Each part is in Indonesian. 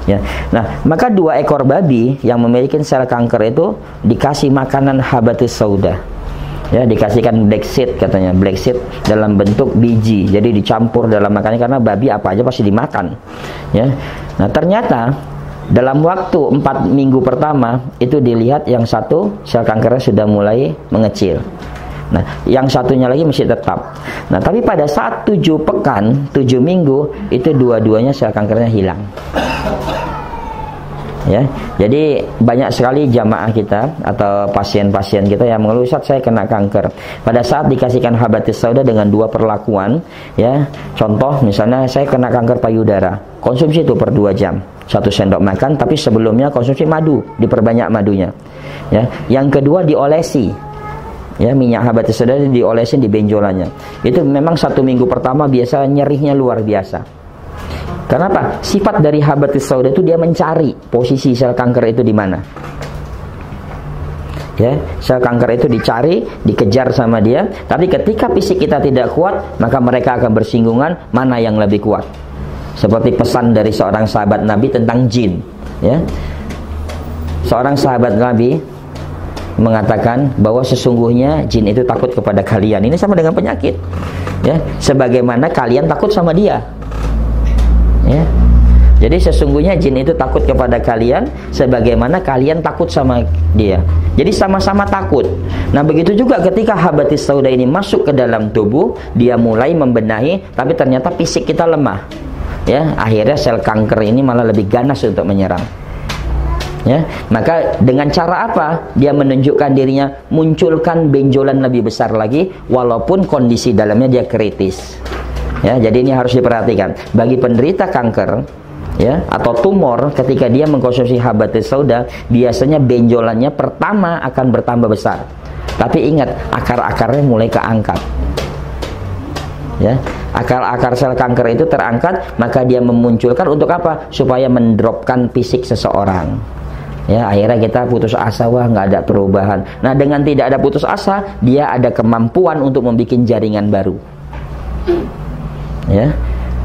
Ya. Nah, maka 2 ekor babi yang memiliki sel kanker itu dikasih makanan habatus sauda. Ya, dikasihkan black seed katanya, black seed dalam bentuk biji. Jadi dicampur dalam makanannya karena babi apa aja pasti dimakan. Ya. Nah, ternyata dalam waktu 4 minggu pertama itu dilihat yang satu sel kankernya sudah mulai mengecil. Nah, yang satunya lagi masih tetap. Nah, tapi pada saat 7 pekan, 7 minggu itu dua-duanya sel kankernya hilang. Ya, jadi banyak sekali jamaah kita atau pasien-pasien kita yang mengeluh, Ustaz saya kena kanker. Pada saat dikasihkan habatus sauda dengan 2 perlakuan, ya, contoh misalnya saya kena kanker payudara, konsumsi itu per 2 jam, 1 sendok makan, tapi sebelumnya konsumsi madu, diperbanyak madunya. Ya, yang kedua diolesi. Ya, minyak habatus sauda diolesin di benjolannya. Itu memang 1 minggu pertama biasa nyerihnya luar biasa. Kenapa? Sifat dari habatus sauda itu dia mencari posisi sel kanker itu di mana. Ya, sel kanker itu dicari, dikejar sama dia. Tapi ketika fisik kita tidak kuat, maka mereka akan bersinggungan mana yang lebih kuat. Seperti pesan dari seorang sahabat Nabi tentang jin. Ya, seorang sahabat Nabi mengatakan bahwa sesungguhnya jin itu takut kepada kalian. Ini sama dengan penyakit. Ya, sebagaimana kalian takut sama dia. Ya. Jadi sesungguhnya jin itu takut kepada kalian sebagaimana kalian takut sama dia. Jadi sama-sama takut. Nah, begitu juga ketika habatus sauda ini masuk ke dalam tubuh, dia mulai membenahi, tapi ternyata fisik kita lemah. Ya, akhirnya sel kanker ini malah lebih ganas untuk menyerang. Ya, maka dengan cara apa? Dia menunjukkan dirinya, munculkan benjolan lebih besar lagi, walaupun kondisi dalamnya dia kritis. Ya, jadi ini harus diperhatikan. Bagi penderita kanker, ya, atau tumor, ketika dia mengkonsumsi habatus sauda, biasanya benjolannya pertama akan bertambah besar. Tapi ingat, akar-akarnya mulai keangkat. Ya, akar-akar sel kanker itu terangkat, maka dia memunculkan untuk apa? Supaya mendropkan fisik seseorang. Ya, akhirnya kita putus asa, wah nggak ada perubahan. Nah, dengan tidak ada putus asa, dia ada kemampuan untuk membuat jaringan baru. Ya,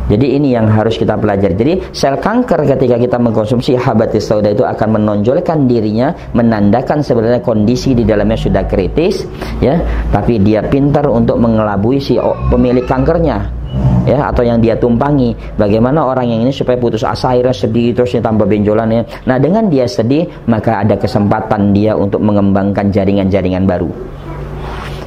jadi ini yang harus kita pelajari. Jadi sel kanker ketika kita mengkonsumsi habatus sauda itu akan menonjolkan dirinya, menandakan sebenarnya kondisi di dalamnya sudah kritis. Ya, tapi dia pintar untuk mengelabui si pemilik kankernya. Ya, atau yang dia tumpangi. Bagaimana orang yang ini supaya putus asa, akhirnya sedih, terus ditambah benjolannya. Nah, dengan dia sedih, maka ada kesempatan dia untuk mengembangkan jaringan-jaringan baru.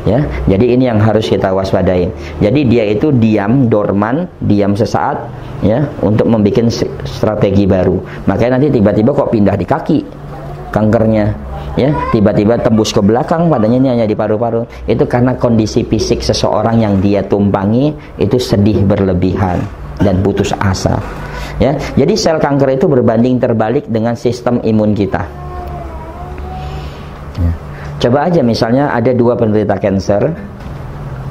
Ya, jadi ini yang harus kita waspadai. Jadi dia itu diam, dorman, diam sesaat, ya, untuk membuat strategi baru. Makanya nanti tiba-tiba kok pindah di kaki kankernya, ya, tiba-tiba tembus ke belakang, padanya ini hanya di paru-paru. Itu karena kondisi fisik seseorang yang dia tumpangi itu sedih berlebihan dan putus asa. Ya, jadi sel kanker itu berbanding terbalik dengan sistem imun kita. Ya. Coba aja misalnya ada 2 penderita kanker,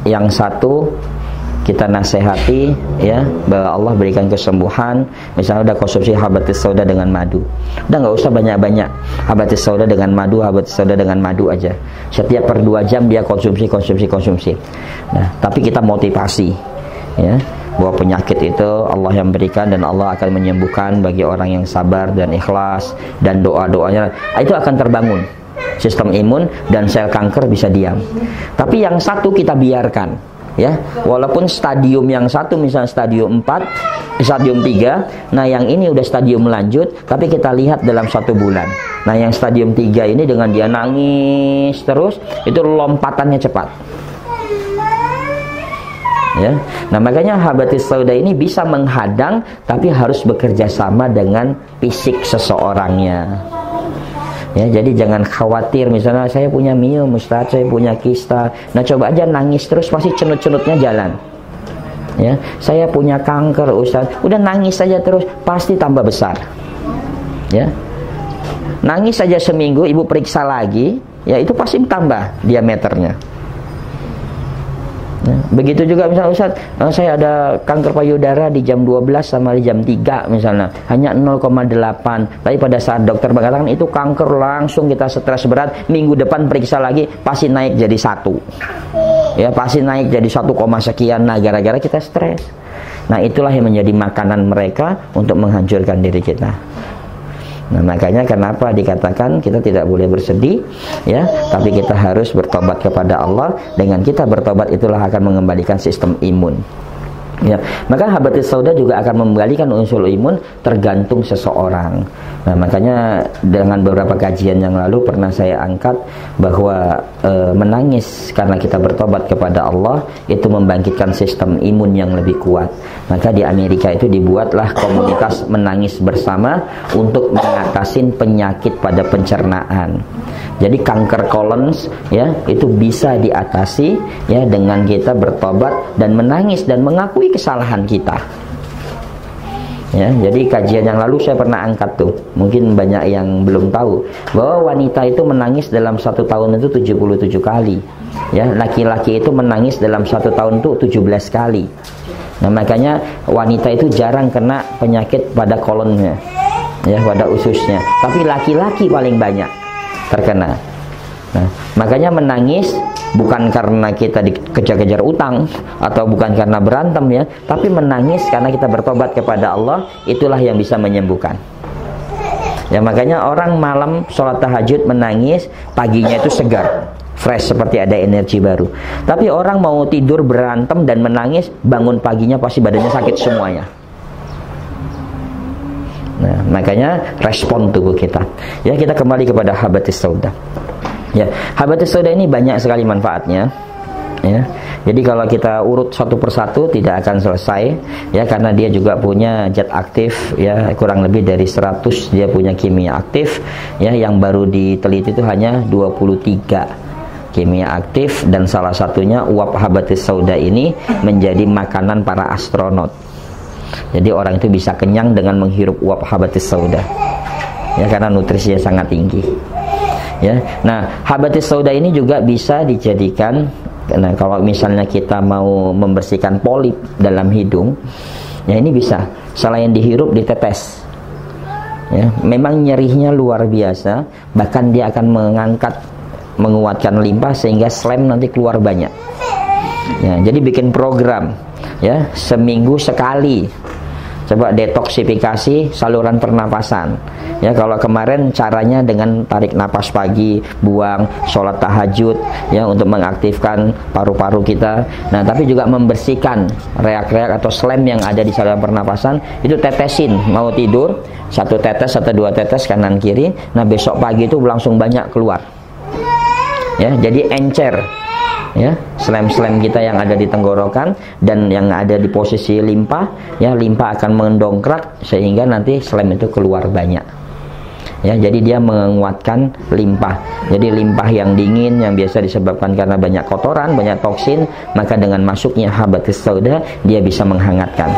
yang satu kita nasihati, ya, bahwa Allah berikan kesembuhan, misalnya udah konsumsi habatus sauda dengan madu, udah nggak usah banyak-banyak, habatus sauda dengan madu, habatus sauda dengan madu aja, setiap per 2 jam dia konsumsi. Nah, tapi kita motivasi, ya, bahwa penyakit itu Allah yang berikan dan Allah akan menyembuhkan bagi orang yang sabar dan ikhlas, dan doa-doanya itu akan terbangun sistem imun dan sel kanker bisa diam. Tapi yang satu kita biarkan, ya, walaupun stadium yang satu misalnya stadium 4, stadium 3, nah yang ini udah stadium lanjut, tapi kita lihat dalam 1 bulan. Nah, yang stadium 3 ini dengan dia nangis terus, itu lompatannya cepat. Ya, nah makanya habatus sauda ini bisa menghadang, tapi harus bekerja sama dengan fisik seseorangnya. Ya, jadi jangan khawatir misalnya saya punya miom Ustaz, saya punya kista. Nah, coba aja nangis terus pasti cenut-cenutnya jalan. Ya, saya punya kanker Ustaz, udah nangis saja terus pasti tambah besar. Ya. Nangis saja seminggu, ibu periksa lagi, ya itu pasti tambah diameternya. Ya, begitu juga misalnya Ustaz, saya ada kanker payudara di jam 12 sama di jam 3 misalnya, hanya 0,8. Tapi pada saat dokter mengatakan itu kanker, langsung kita stres berat, minggu depan periksa lagi pasti naik jadi 1. Ya, pasti naik jadi 1, sekian. Nah, gara-gara kita stres. Nah, itulah yang menjadi makanan mereka untuk menghancurkan diri kita. Nah, makanya kenapa dikatakan kita tidak boleh bersedih, ya, tapi kita harus bertobat kepada Allah. Dengan kita bertobat itulah akan mengembalikan sistem imun. Ya, maka habatus sauda juga akan mengembalikan unsur imun tergantung seseorang. Nah, makanya dengan beberapa kajian yang lalu pernah saya angkat bahwa menangis karena kita bertobat kepada Allah itu membangkitkan sistem imun yang lebih kuat. Maka di Amerika itu dibuatlah komunitas menangis bersama untuk mengatasi penyakit pada pencernaan. Jadi kanker kolon, ya, itu bisa diatasi, ya, dengan kita bertobat dan menangis dan mengakui kesalahan kita. Ya, jadi kajian yang lalu saya pernah angkat tuh, mungkin banyak yang belum tahu bahwa wanita itu menangis dalam 1 tahun itu 77 kali. Ya, laki-laki itu menangis dalam 1 tahun itu 17 kali. Nah, makanya wanita itu jarang kena penyakit pada kolonnya, ya, pada ususnya. Tapi laki-laki paling banyak terkena. Nah, makanya menangis bukan karena kita dikejar-kejar utang atau bukan karena berantem, ya, tapi menangis karena kita bertobat kepada Allah, itulah yang bisa menyembuhkan. Ya, makanya orang malam sholat tahajud menangis, paginya itu segar, fresh, seperti ada energi baru. Tapi orang mau tidur berantem dan menangis, bangun paginya pasti badannya sakit semuanya. Nah, makanya respon tubuh kita. Ya, kita kembali kepada habatus sauda. Ya, habatus sauda ini banyak sekali manfaatnya. Ya, jadi kalau kita urut satu persatu tidak akan selesai, ya, karena dia juga punya zat aktif, ya, kurang lebih dari 100 dia punya kimia aktif, ya, yang baru diteliti itu hanya 23 kimia aktif, dan salah satunya uap habatus sauda ini menjadi makanan para astronot. Jadi orang itu bisa kenyang dengan menghirup uap habatus sauda, ya, karena nutrisinya sangat tinggi. Ya, nah habatus sauda ini juga bisa dijadikan, nah, kalau misalnya kita mau membersihkan polip dalam hidung, ya, ini bisa selain dihirup ditetes. Ya, memang nyerinya luar biasa, bahkan dia akan menguatkan limpa sehingga slime nanti keluar banyak. Ya, jadi bikin program, ya, seminggu sekali coba detoksifikasi saluran pernapasan. Ya, kalau kemarin caranya dengan tarik napas pagi, buang, sholat tahajud, ya, untuk mengaktifkan paru-paru kita. Nah, tapi juga membersihkan reak-reak atau slime yang ada di saluran pernapasan, itu tetesin mau tidur, 1 tetes atau 2 tetes kanan kiri. Nah, besok pagi itu langsung banyak keluar. Ya, jadi encer, ya, slime-slime kita yang ada di tenggorokan dan yang ada di posisi limpa, ya, limpa akan mendongkrak sehingga nanti slime itu keluar banyak. Ya, jadi dia menguatkan limpa. Jadi limpa yang dingin yang biasa disebabkan karena banyak kotoran, banyak toksin, maka dengan masuknya habatus sauda dia bisa menghangatkan.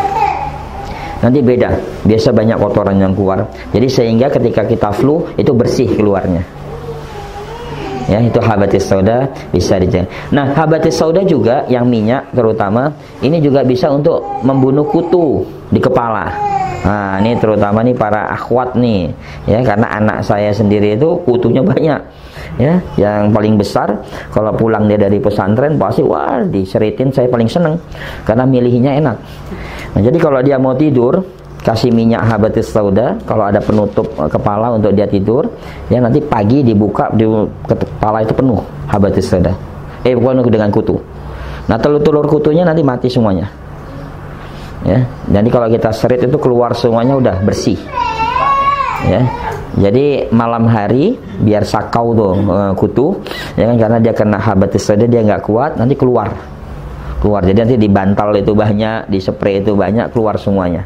Nanti beda, biasa banyak kotoran yang keluar. Jadi sehingga ketika kita flu itu bersih keluarnya. Ya, itu habatus sauda bisa dijaga. Nah, habatus sauda juga yang minyak terutama ini juga bisa untuk membunuh kutu di kepala. Nah, ini terutama nih para akhwat nih, ya, karena anak saya sendiri itu kutunya banyak. Ya, yang paling besar kalau pulang dia dari pesantren pasti wah diseritin, saya paling seneng karena milihnya enak. Nah, jadi kalau dia mau tidur kasih minyak habatus sauda, kalau ada penutup kepala untuk dia tidur, ya, nanti pagi dibuka di kepala itu penuh habatus sauda. Bukan dengan kutu. Nah, telur-telur kutunya nanti mati semuanya. Ya, jadi kalau kita serit itu keluar semuanya udah bersih. Ya, jadi malam hari biar sakau tuh kutu, ya kan, karena dia kena habatus sauda dia nggak kuat, nanti keluar. Jadi nanti di bantal itu banyak, di spray itu banyak, keluar semuanya.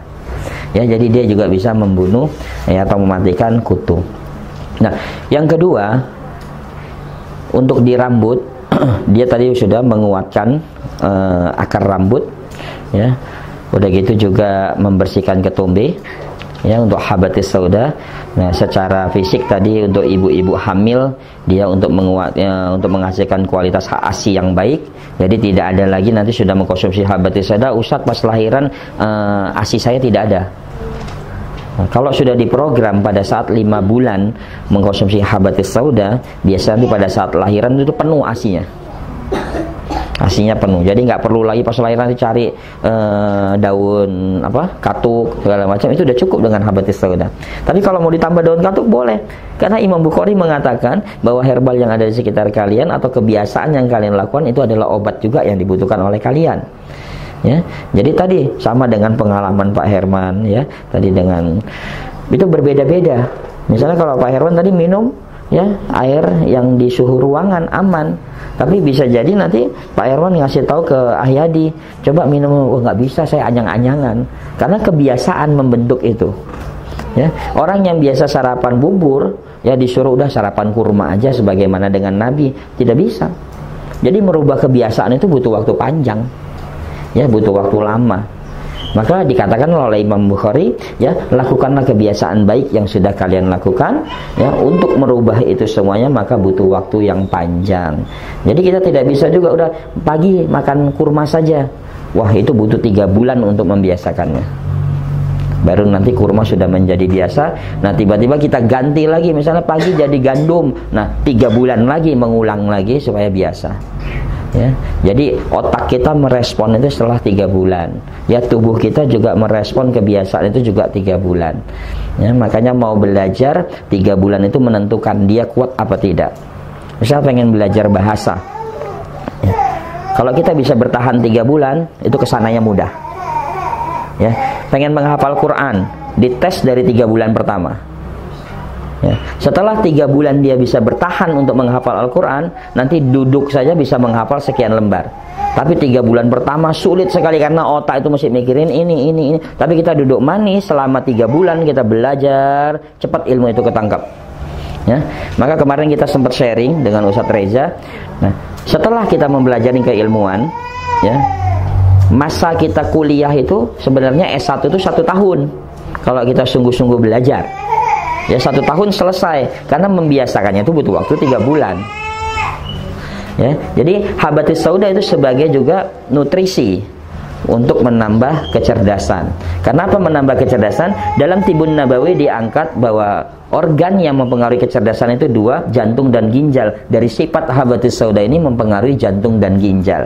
Ya, jadi dia juga bisa membunuh, ya, atau mematikan kutu. Nah, yang kedua untuk di rambut, dia tadi sudah menguatkan akar rambut, ya. Udah gitu juga membersihkan ketombe, ya, untuk habatus sauda. Nah, secara fisik tadi untuk ibu-ibu hamil dia untuk untuk menghasilkan kualitas ASI yang baik. Jadi tidak ada lagi nanti sudah mengkonsumsi habatus sauda, Ustadz pas lahiran ASI saya tidak ada. Nah, kalau sudah diprogram pada saat 5 bulan mengkonsumsi habatus sauda, biasanya pada saat lahiran itu penuh ASInya. Asinya penuh. Jadi nggak perlu lagi pas lahiran cari daun katuk segala macam, itu udah cukup dengan habatus sauda. Tapi kalau mau ditambah daun katuk boleh. Karena Imam Bukhari mengatakan bahwa herbal yang ada di sekitar kalian atau kebiasaan yang kalian lakukan itu adalah obat juga yang dibutuhkan oleh kalian. Ya. Jadi tadi sama dengan pengalaman Pak Herman ya. Tadi dengan itu berbeda-beda. Misalnya kalau Pak Herman tadi minum ya air yang di suhu ruangan aman. Tapi bisa jadi nanti Pak Herman ngasih tahu ke Ahyadi, coba minum, nggak bisa, saya anyang-anyangan. Karena kebiasaan membentuk itu. Ya, orang yang biasa sarapan bubur, ya disuruh udah sarapan kurma aja sebagaimana dengan Nabi, tidak bisa. Jadi merubah kebiasaan itu butuh waktu panjang, ya butuh waktu lama. Maka dikatakan oleh Imam Bukhari, ya lakukanlah kebiasaan baik yang sudah kalian lakukan, ya untuk merubah itu semuanya maka butuh waktu yang panjang. Jadi kita tidak bisa juga udah pagi makan kurma saja. Wah itu butuh 3 bulan untuk membiasakannya. Baru nanti kurma sudah menjadi biasa. Nah tiba-tiba kita ganti lagi, misalnya pagi jadi gandum. Nah 3 bulan lagi mengulang lagi supaya biasa. Ya, jadi otak kita merespon itu setelah 3 bulan. Ya tubuh kita juga merespon kebiasaan itu juga 3 bulan. Ya, makanya mau belajar 3 bulan itu menentukan dia kuat apa tidak. Misal pengen belajar bahasa. Ya, kalau kita bisa bertahan 3 bulan itu kesananya mudah. Ya, pengen menghafal Quran, dites dari 3 bulan pertama. Ya. Setelah 3 bulan dia bisa bertahan untuk menghafal Al-Quran, nanti duduk saja bisa menghafal sekian lembar. Tapi 3 bulan pertama sulit sekali karena otak itu mesti mikirin ini. Tapi kita duduk manis selama 3 bulan kita belajar, cepat ilmu itu ketangkap. Ya. Maka kemarin kita sempat sharing dengan Ustadz Reza. Nah, setelah kita mempelajari keilmuan, ya, masa kita kuliah itu sebenarnya S1 itu 1 tahun. Kalau kita sungguh-sungguh belajar. Ya 1 tahun selesai, karena membiasakannya itu butuh waktu 3 bulan. Ya, jadi habatus sauda itu sebagai juga nutrisi untuk menambah kecerdasan. Kenapa menambah kecerdasan? Dalam Tibun Nabawi diangkat bahwa organ yang mempengaruhi kecerdasan itu 2, jantung dan ginjal. Dari sifat habatus sauda ini mempengaruhi jantung dan ginjal.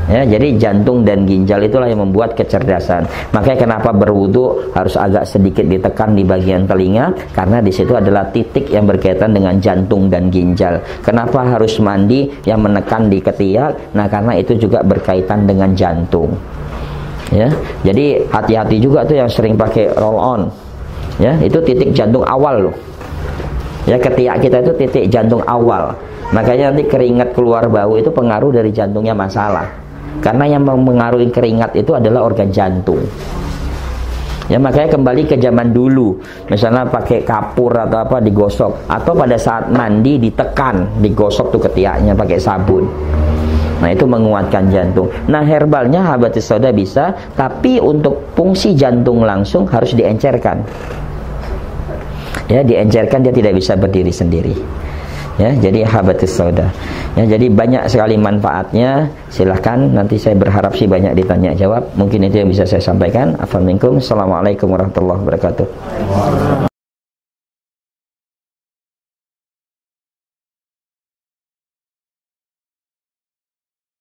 Ya, jadi jantung dan ginjal itulah yang membuat kecerdasan. Makanya kenapa berwudu harus agak sedikit ditekan di bagian telinga, karena di situ adalah titik yang berkaitan dengan jantung dan ginjal. Kenapa harus mandi yang menekan di ketiak? Nah, karena itu juga berkaitan dengan jantung. Ya, jadi hati-hati juga tuh yang sering pakai roll on. Ya, itu titik jantung awal loh. Ya, ketiak kita itu titik jantung awal. Makanya nanti keringat keluar bau itu pengaruh dari jantungnya masalah. Karena yang mempengaruhi keringat itu adalah organ jantung. Ya, makanya kembali ke zaman dulu, misalnya pakai kapur atau apa digosok, atau pada saat mandi ditekan, digosok tuh ketiaknya pakai sabun. Nah, itu menguatkan jantung. Nah, herbalnya habatus sauda bisa, tapi untuk fungsi jantung langsung harus diencerkan. Ya, diencerkan, dia tidak bisa berdiri sendiri. Ya, jadi habatus sauda. Ya, jadi banyak sekali manfaatnya. Silahkan, nanti saya berharap sih banyak ditanya jawab. Mungkin itu yang bisa saya sampaikan. Assalamualaikum warahmatullahi wabarakatuh.